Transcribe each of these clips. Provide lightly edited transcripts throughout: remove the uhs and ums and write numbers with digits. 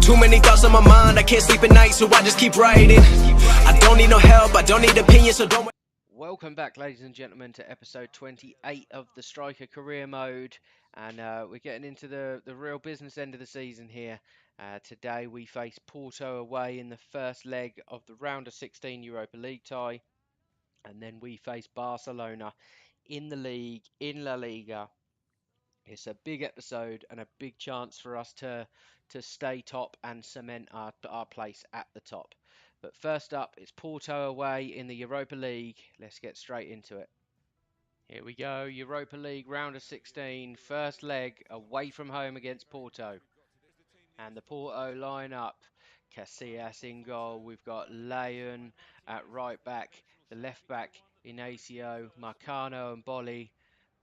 Too many thoughts on my mind, I can't sleep at night, so I just keep writing. I don't need no help, I don't need opinions, so don't. Welcome back, ladies and gentlemen, to episode 28 of the Striker Career Mode, and we're getting into the real business end of the season here. Today we face Porto away in the first leg of the round of 16 Europa League tie, and then we face Barcelona in the league, in La Liga. It's a big episode and a big chance for us to stay top and cement our place at the top. But first up, it's Porto away in the Europa League. Let's get straight into it. Here we go, Europa League round of 16, first leg away from home against Porto. And the Porto line-up, Casillas in goal, we've got Leon at right back, the left back, Inacio, Marcano and Bolli,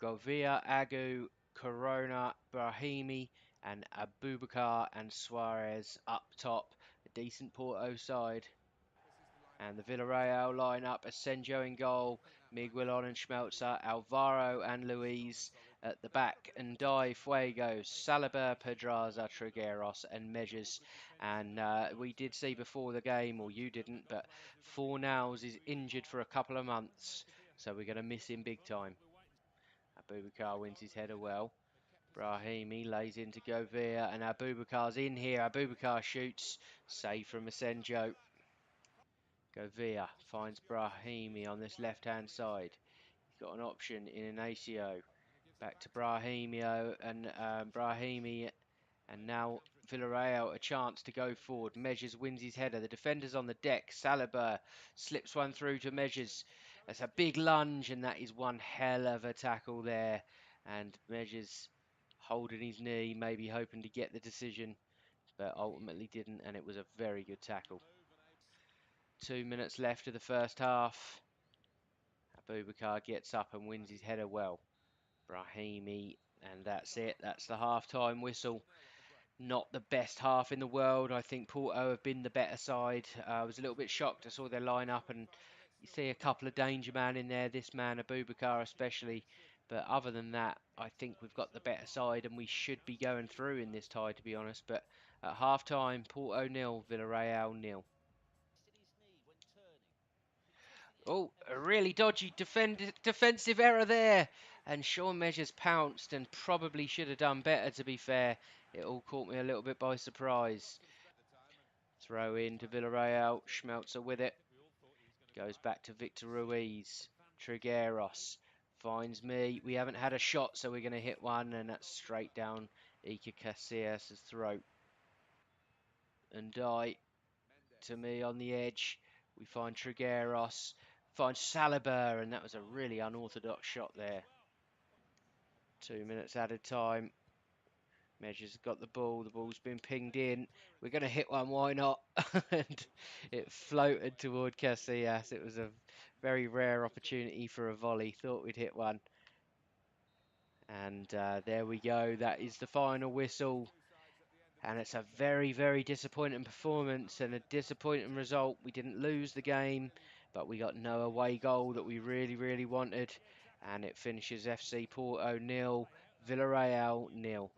Govia, Agu, Corona, Brahimi, and Abubakar and Suarez up top. A decent Porto side. And the Villarreal line-up, Asenjo in goal, Miguelon and Schmelzer, Alvaro and Luis at the back, and Fuego, Saliba, Pedraza, Trigueros and Measures. And we did see before the game, or you didn't, but Fornals is injured for a couple of months, so we're going to miss him big time. Abubakar wins his header well. Brahimi lays into Govia, and Abubakar's in here. Abubakar shoots, save from Asenjo. Govia finds Brahimi on this left-hand side. He's got an option in Inacio. Back to Brahimio and Brahimi, and now Villarreal a chance to go forward. Measures wins his header. The defender's on the deck. Saliba slips one through to Measures. That's a big lunge, and that is one hell of a tackle there. And Measures holding his knee, maybe hoping to get the decision, but ultimately didn't, and it was a very good tackle. 2 minutes left of the first half. Abubakar gets up and wins his header well. Brahimi, and that's it. That's the half-time whistle. Not the best half in the world. I think Porto have been the better side. I was a little bit shocked. I saw their lineup, and you see a couple of danger man in there. This man, Abubakar especially. But other than that, I think we've got the better side, and we should be going through in this tie, to be honest. But at half-time, Porto 0, Villarreal 0. Oh, a really dodgy defensive error there. And Sean Measures pounced and probably should have done better, to be fair. It all caught me a little bit by surprise. Throw in to Villarreal. Schmelzer with it. Goes back to Victor Ruiz. Trigueros finds me. We haven't had a shot, so we're going to hit one. And that's straight down Iker Casillas' throat. And to me on the edge. We find Trigueros. Find Saliba, and that was a really unorthodox shot there. 2 minutes added time. Measures got the ball's been pinged in. We're going to hit one, why not? And it floated toward Casillas. It was a very rare opportunity for a volley. Thought we'd hit one. And there we go. That is the final whistle. And it's a very, very disappointing performance and a disappointing result. We didn't lose the game, but we got no away goal that we really, really wanted. And it finishes FC Porto 0, Villarreal 0.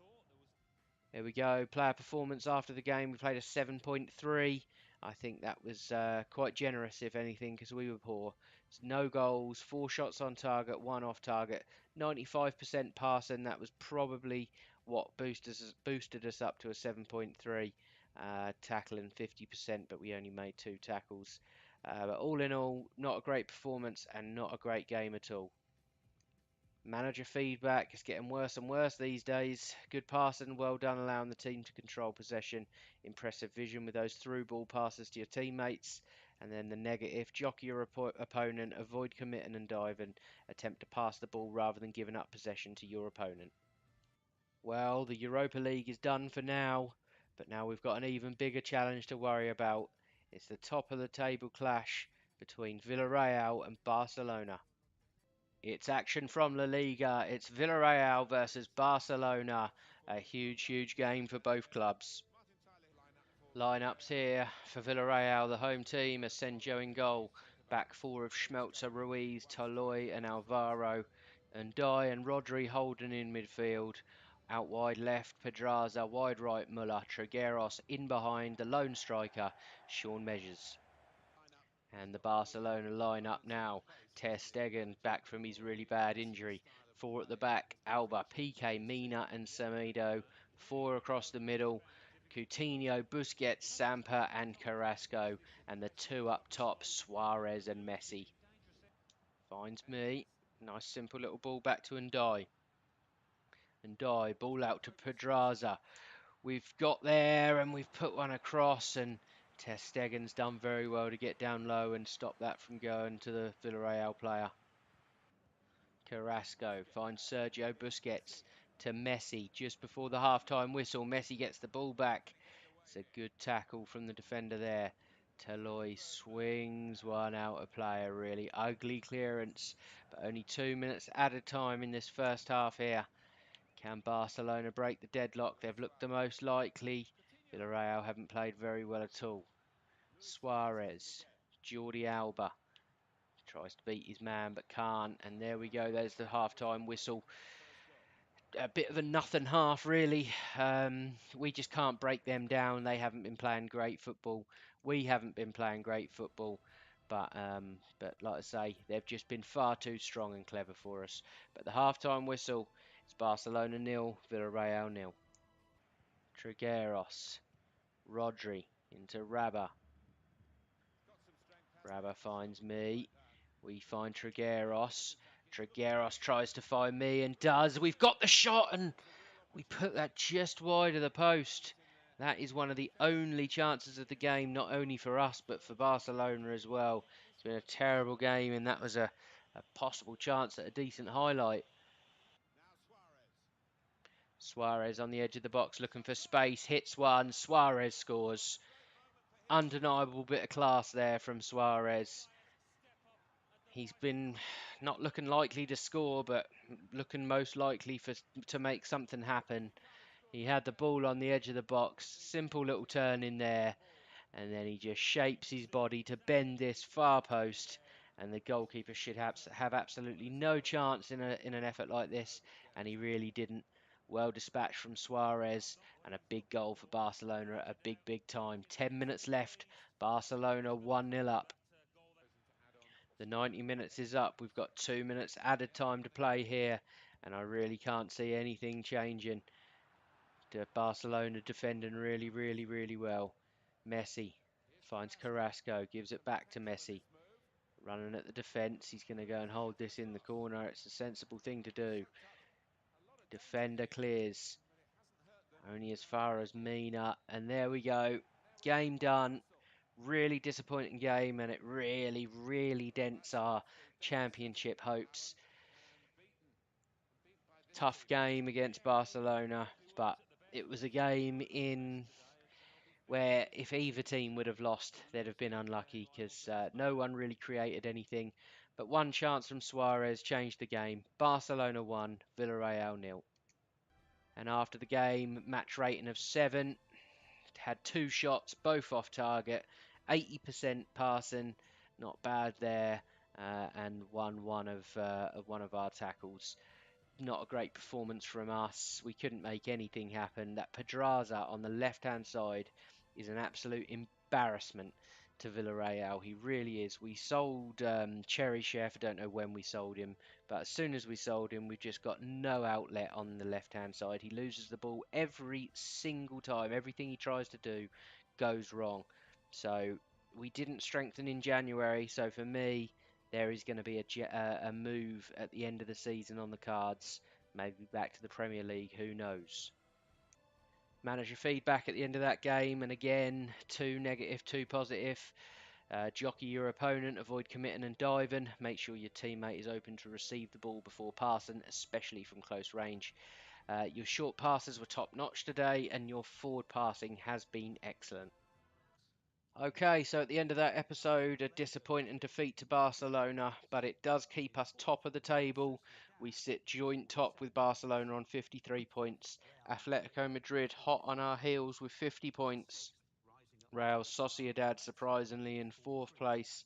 Here we go, player performance after the game. We played a 7.3. I think that was quite generous, if anything, because we were poor. No goals, 4 shots on target, 1 off target, 95% passing. That was probably what boosted us up to a 7.3. Tackling 50%, but we only made 2 tackles. But all in all, not a great performance and not a great game at all. Manager feedback is getting worse and worse these days. Good passing, well done allowing the team to control possession. Impressive vision with those through ball passes to your teammates. And then the negative, jockey your opponent, avoid committing and diving. Attempt to pass the ball rather than giving up possession to your opponent. Well, the Europa League is done for now, but now we've got an even bigger challenge to worry about. It's the top of the table clash between Villarreal and Barcelona. It's action from La Liga. It's Villarreal versus Barcelona. A huge, huge game for both clubs. Lineups here for Villarreal, the home team. Asenjo in goal. Back four of Schmelzer, Ruiz, Toloi and Alvaro. And Dye and Rodri holding in midfield. Out wide left, Pedraza. Wide right, Muller. Trigueros in behind the lone striker, Sean Measures. And the Barcelona line-up now. Ter Stegen back from his really bad injury. Four at the back, Alba, Piqué, Mina and Semedo. Four across the middle, Coutinho, Busquets, Samper and Carrasco. And the two up top, Suarez and Messi. Finds me. Nice simple little ball back to Ndai. Ndai, ball out to Pedraza. We've got there and we've put one across, and Ter Stegen's done very well to get down low and stop that from going to the Villarreal player. Carrasco finds Sergio Busquets to Messi just before the half-time whistle. Messi gets the ball back. It's a good tackle from the defender there. Toloi swings one out of play. A really ugly clearance, but only 2 minutes added time in this first half here. Can Barcelona break the deadlock? They've looked the most likely. Villarreal haven't played very well at all. Suarez, Jordi Alba tries to beat his man but can't. And there we go. There's the half-time whistle. A bit of a nothing half, really. We just can't break them down. They haven't been playing great football. We haven't been playing great football. But like I say, they've just been far too strong and clever for us. But the half-time whistle, it's Barcelona 0, Villarreal 0. Trigueros, Rodri into Rabba. Rabba finds me. We find Trigueros. Trigueros tries to find me and does. We've got the shot and we put that just wide of the post. That is one of the only chances of the game, not only for us but for Barcelona as well. It's been a terrible game and that was a possible chance at a decent highlight. Suarez on the edge of the box looking for space, hits one, Suarez scores. Undeniable bit of class there from Suarez. He's been not looking likely to score, but looking most likely to make something happen. He had the ball on the edge of the box, simple little turn in there, and then he just shapes his body to bend this far post, and the goalkeeper should have absolutely no chance in an effort like this, and he really didn't. Well dispatched from Suarez, and a big goal for Barcelona at a big time. 10 minutes left, Barcelona 1-0 up. The 90 minutes is up. We've got 2 minutes added time to play here, and I really can't see anything changing. Barcelona defending really well. Messi finds Carrasco, gives it back to Messi. Running at the defence, he's going to go and hold this in the corner. It's a sensible thing to do. Defender clears. Only as far as Mina, and there we go. Game done. Really disappointing game, and it really dents our championship hopes. Tough game against Barcelona, but it was a game in where if either team would have lost, they'd have been unlucky because no one really created anything. But one chance from Suarez changed the game. Barcelona 1, Villarreal 0. And after the game, match rating of 7, had 2 shots, both off target, 80% passing, not bad there, and won one of our tackles. Not a great performance from us. We couldn't make anything happen. That Pedraza on the left-hand side is an absolute embarrassment to Villarreal. He really is. We sold Cherry Chef. I don't know when we sold him, but as soon as we sold him, we've just got no outlet on the left-hand side. He loses the ball every single time. Everything he tries to do goes wrong. So we didn't strengthen in January. So for me, there is going to be a move at the end of the season on the cards. Maybe back to the Premier League. Who knows? Manager feedback at the end of that game, and again, 2 negative, 2 positive. Jockey your opponent, avoid committing and diving. Make sure your teammate is open to receive the ball before passing, especially from close range. Your short passes were top notch today, and your forward passing has been excellent. Okay, so at the end of that episode, a disappointing defeat to Barcelona, but it does keep us top of the table. We sit joint top with Barcelona on 53 points. Atletico Madrid hot on our heels with 50 points. Real Sociedad surprisingly in 4th place.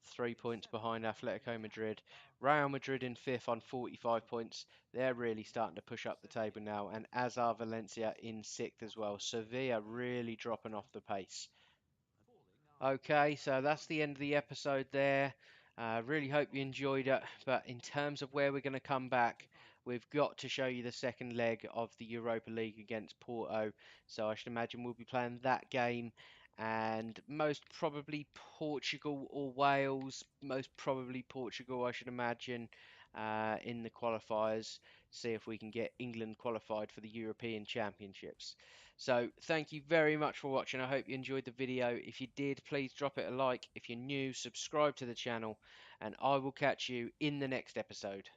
3 points behind Atletico Madrid. Real Madrid in fifth on 45 points. They're really starting to push up the table now, and as are Valencia in sixth as well. Sevilla really dropping off the pace. Okay, so that's the end of the episode there. Really hope you enjoyed it. But in terms of where we're going to come back, we've got to show you the second leg of the Europa League against Porto. So I should imagine we'll be playing that game, and most probably Portugal or Wales. Most probably Portugal, I should imagine, in the qualifiers. See if we can get England qualified for the European Championships. So thank you very much for watching. I hope you enjoyed the video. If you did, please drop it a like. If you're new, subscribe to the channel, and I will catch you in the next episode.